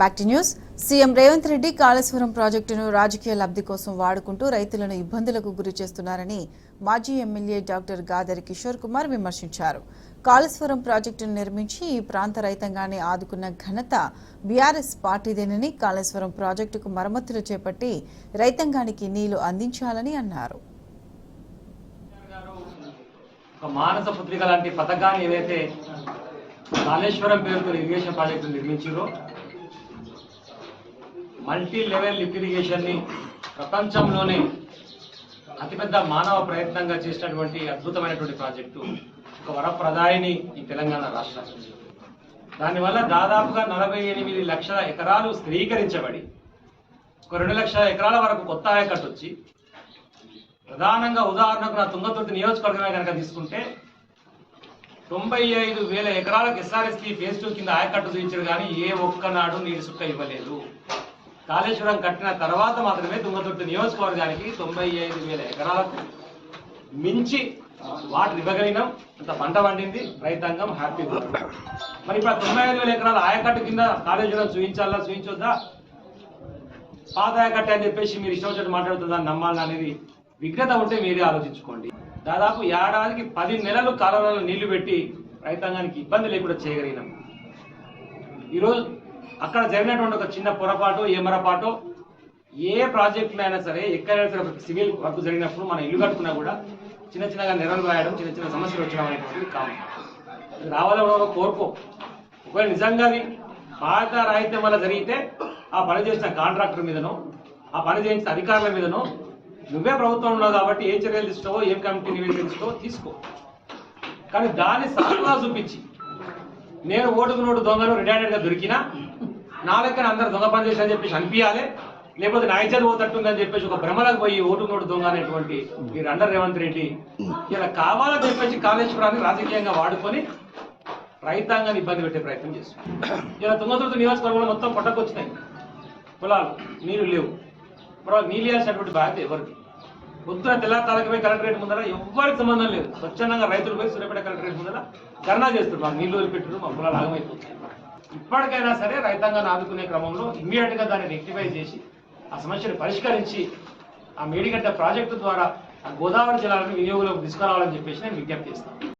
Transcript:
Back to news. CM Revanth Reddy Kaleshwaram ప్రాజెక్టును రాజకీయ లబ్ధి కోసం వాడుకుంటూ రైతులను ఇబ్బందులకు గురి చేస్తున్నారని మాజీ ఎమ్మెల్యే డాక్టర్ గాదరి కిషోర్ కుమార్ విమర్శించారు. కాళేశ్వరం ప్రాజెక్టును నిర్మించి ఈ ప్రాంత రైతాంగాన్ని ఆదుకున్న ఘనత బీఆర్ఎస్ పార్టీదేనని, కాళేశ్వరం ప్రాజెక్టుకు మరమ్మతులు చేపట్టి రైతాంగానికి నీళ్లు అందించాలని అన్నారు. మానస పుత్రిక లాంటి పథకాన్ని ఏదైతే కాళేశ్వరం పేరుతో ఇరిగేషన్ ప్రాజెక్టు నిర్మించారో, మల్టీ లెవెల్ లిఫ్ట్ ఇరిగేషన్ ని ప్రపంచంలోనే అతిపెద్ద మానవ ప్రయత్నంగా చేసినటువంటి అద్భుతమైనటువంటి ప్రాజెక్టు ఒక వరప్రదాయిని ఈ తెలంగాణ రాష్ట్రం. దానివల్ల దాదాపుగా 48 లక్షల ఎకరాలు స్థిరీకరించబడి ఒక 2 లక్షల ఎకరాల వరకు కొత్త ఆయకట్టు వచ్చి, ప్రధానంగా ఉదాహరణకు నా తుంగతుర్తి నియోజకవర్గమే కనుక తీసుకుంటే 95,000 ఎకరాలకు ఎస్ఆర్ఎస్పీ ఫేజ్ 2 కింద ఆయకట్టు చూపించారు, కానీ ఏ ఒక్కనాడు నీరు సుక్క ఇవ్వలేదు. కాళేశ్వరం కట్టిన తర్వాత మాత్రమే తుంగతుర్తి నియోజకవర్గానికి 95,000 ఎకరాలకు మించి వాటర్ ఇవ్వగలిగినాం. అంత పంట పండింది, రైతాంగం హ్యాపీగా. మరి ఇప్పుడు 95,000 ఎకరాల ఆయకట్టు కింద కాళేశ్వరం చూపించొద్దా? పాత ఆయకట్టు అని చెప్పేసి మీరు ఇష్టం వచ్చినట్టు మాట్లాడుతుందా నమ్మాలనేది విఘ్నత ఉంటే మీరే ఆలోచించుకోండి. దాదాపు ఏడాదికి 10 నెలలు కాలువలలో నీళ్లు పెట్టి రైతాంగానికి ఇబ్బంది లేకుండా చేయగలిగినాం. ఈరోజు అక్కడ జరిగినటువంటి ఒక చిన్న పొరపాటు, ఏమరపాటు, ఏ ప్రాజెక్టులో అయినా సరే, ఎక్కడైనా సరే సివిల్ వర్క్ జరిగినప్పుడు మనం ఇల్లు కట్టుకున్నా కూడా చిన్న చిన్నగా నెరలు రాయడం, చిన్న చిన్న సమస్యలు వచ్చడం అనేటువంటిది కామన్. రావాలని కోరుకో. ఒకవేళ నిజంగా పాత రాహిత్యం వల్ల జరిగితే ఆ పని చేసిన కాంట్రాక్టర్ మీదనో, ఆ పని చేయించిన అధికారుల మీదనో నువ్వే ప్రభుత్వం ఉన్నావు కాబట్టి ఏ చర్యలు తీసుకోవో, ఏం కమిటీ నివేదించుకో తీసుకో. కానీ దాన్ని సాకుగా చూపించి నేను ఓటుకు నోటు దొంగను రిటైర్డ్గా దొరికినా నా లెక్కన అందరు దొంగ పని చేసి అని చెప్పేసి అనిపించాలి, లేకపోతే నా ఇచ్చేది పోతట్టుందని చెప్పేసి ఒక భ్రమలకు పోయి ఓటుకు నోటు దొంగ అనేటువంటి మీరు అండర్ రేవంత్ రెడ్డి ఇలా కావాలని చెప్పేసి కాళేశ్వరాన్ని రాజకీయంగా వాడుకొని రైతాంగాన్ని ఇబ్బంది పెట్టే ప్రయత్నం చేస్తున్నారు. ఇలా తుంగతుర్తి నియోజకవర్గంలో మొత్తం పట్టకొచ్చినాయి పొలాలు, నీళ్లు లేవు. మరి నీళ్ళు వేయాల్సినటువంటి బాధ్యత ఎవరికి? పొద్దున తెల్లాతాలకు పోయి కలెక్టరేట్ ముందర ఎవరికి సంబంధం లేదు. స్వచ్ఛందంగా రైతులు పోయి సూర్యాపేట కలెక్టరేట్ ముందర ధర్నా చేస్తారు. మాకు నీళ్లు వదిలిపెట్టారు, మా పొలాలు ఆగమైపోతాయి. ఇప్పటికైనా సరే రైతాంగాన్ని ఆదుకునే క్రమంలో ఇమ్మీడియట్ గా దాన్ని రెక్టిఫై చేసి ఆ సమస్యను పరిష్కరించి ఆ మేడిగడ్డ ప్రాజెక్టు ద్వారా ఆ గోదావరి జలాలను వినియోగంలోకి తీసుకురావాలని చెప్పేసి నేను విజ్ఞప్తి చేస్తాను.